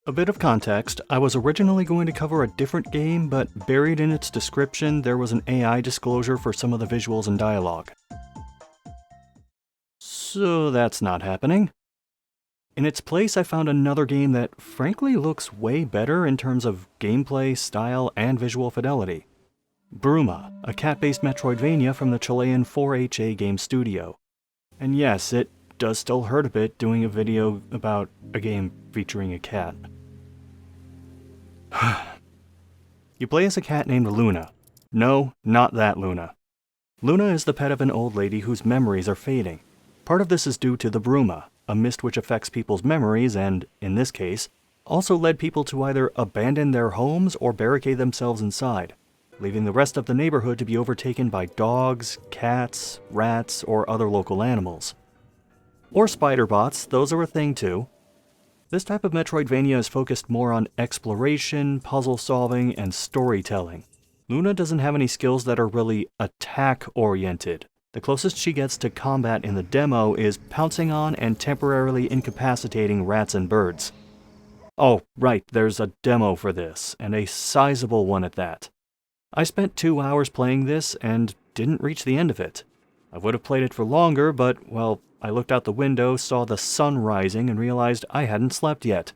A bit of context, I was originally going to cover a different game, but buried in its description there was an AI disclosure for some of the visuals and dialogue. So that's not happening. In its place, I found another game that frankly looks way better in terms of gameplay, style, and visual fidelity. Bruma, a cat-based Metroidvania from the Chilean 4HA game studio. And yes, it does still hurt a bit doing a video about a game featuring a cat. You play as a cat named Luna. No, not that Luna. Luna is the pet of an old lady whose memories are fading. Part of this is due to the Bruma, a mist which affects people's memories and, in this case, also led people to either abandon their homes or barricade themselves inside, leaving the rest of the neighborhood to be overtaken by dogs, cats, rats, or other local animals. Or spider bots, those are a thing too. This type of Metroidvania is focused more on exploration, puzzle solving, and storytelling. Luna doesn't have any skills that are really attack-oriented. The closest she gets to combat in the demo is pouncing on and temporarily incapacitating rats and birds. Oh, right, there's a demo for this, and a sizable one at that. I spent 2 hours playing this and didn't reach the end of it. I would have played it for longer, but, well, I looked out the window, saw the sun rising, and realized I hadn't slept yet.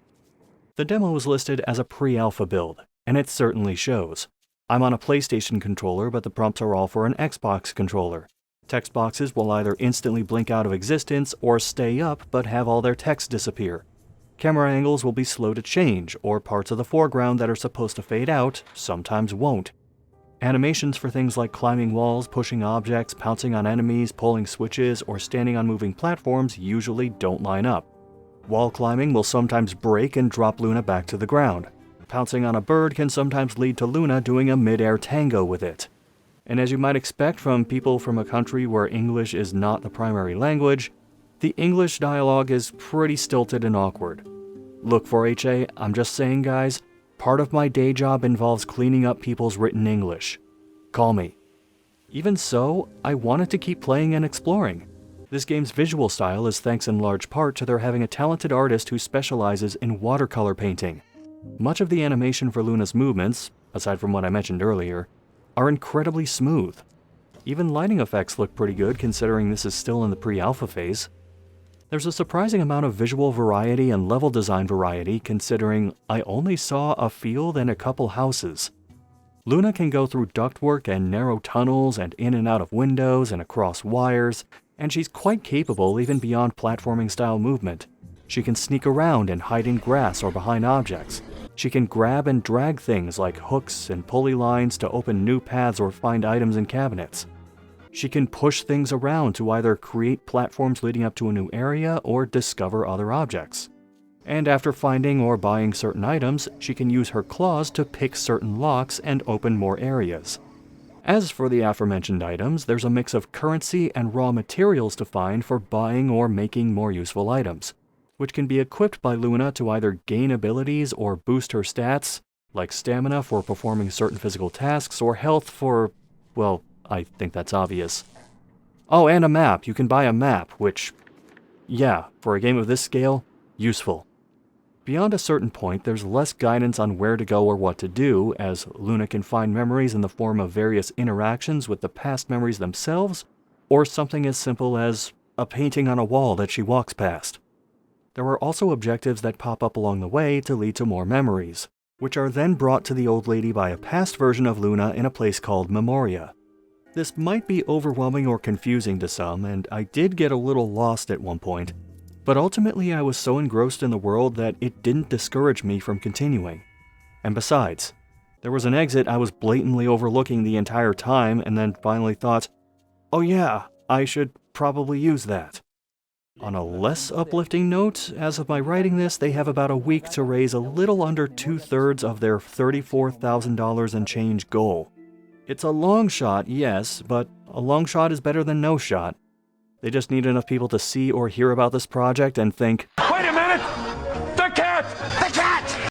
The demo was listed as a pre-alpha build, and it certainly shows. I'm on a PlayStation controller, but the prompts are all for an Xbox controller. Text boxes will either instantly blink out of existence or stay up but have all their text disappear. Camera angles will be slow to change, or parts of the foreground that are supposed to fade out sometimes won't. Animations for things like climbing walls, pushing objects, pouncing on enemies, pulling switches, or standing on moving platforms usually don't line up. Wall climbing will sometimes break and drop Luna back to the ground. Pouncing on a bird can sometimes lead to Luna doing a mid-air tango with it. And as you might expect from people from a country where English is not the primary language, the English dialogue is pretty stilted and awkward. Look, 4HA, I'm just saying guys, part of my day job involves cleaning up people's written English. Call me. Even so, I wanted to keep playing and exploring. This game's visual style is thanks in large part to their having a talented artist who specializes in watercolor painting. Much of the animation for Luna's movements, aside from what I mentioned earlier, are incredibly smooth. Even lighting effects look pretty good considering this is still in the pre-alpha phase. There's a surprising amount of visual variety and level design variety considering I only saw a field and a couple houses. Luna can go through ductwork and narrow tunnels and in and out of windows and across wires, and she's quite capable even beyond platforming style movement. She can sneak around and hide in grass or behind objects. She can grab and drag things like hooks and pulley lines to open new paths or find items in cabinets. She can push things around to either create platforms leading up to a new area or discover other objects. And after finding or buying certain items, she can use her claws to pick certain locks and open more areas. As for the aforementioned items, there's a mix of currency and raw materials to find for buying or making more useful items, which can be equipped by Luna to either gain abilities or boost her stats, like stamina for performing certain physical tasks or health for, well, I think that's obvious. Oh, and a map. You can buy a map, which, yeah, for a game of this scale, useful. Beyond a certain point, there's less guidance on where to go or what to do, as Luna can find memories in the form of various interactions with the past memories themselves, or something as simple as a painting on a wall that she walks past. There are also objectives that pop up along the way to lead to more memories, which are then brought to the old lady by a past version of Luna in a place called Memoria. This might be overwhelming or confusing to some, and I did get a little lost at one point, but ultimately I was so engrossed in the world that it didn't discourage me from continuing. And besides, there was an exit I was blatantly overlooking the entire time and then finally thought, oh yeah, I should probably use that. On a less uplifting note, as of my writing this, they have about a week to raise a little under 2/3 of their $34,000 and change goal. It's a long shot, yes, but a long shot is better than no shot. They just need enough people to see or hear about this project and think, wait a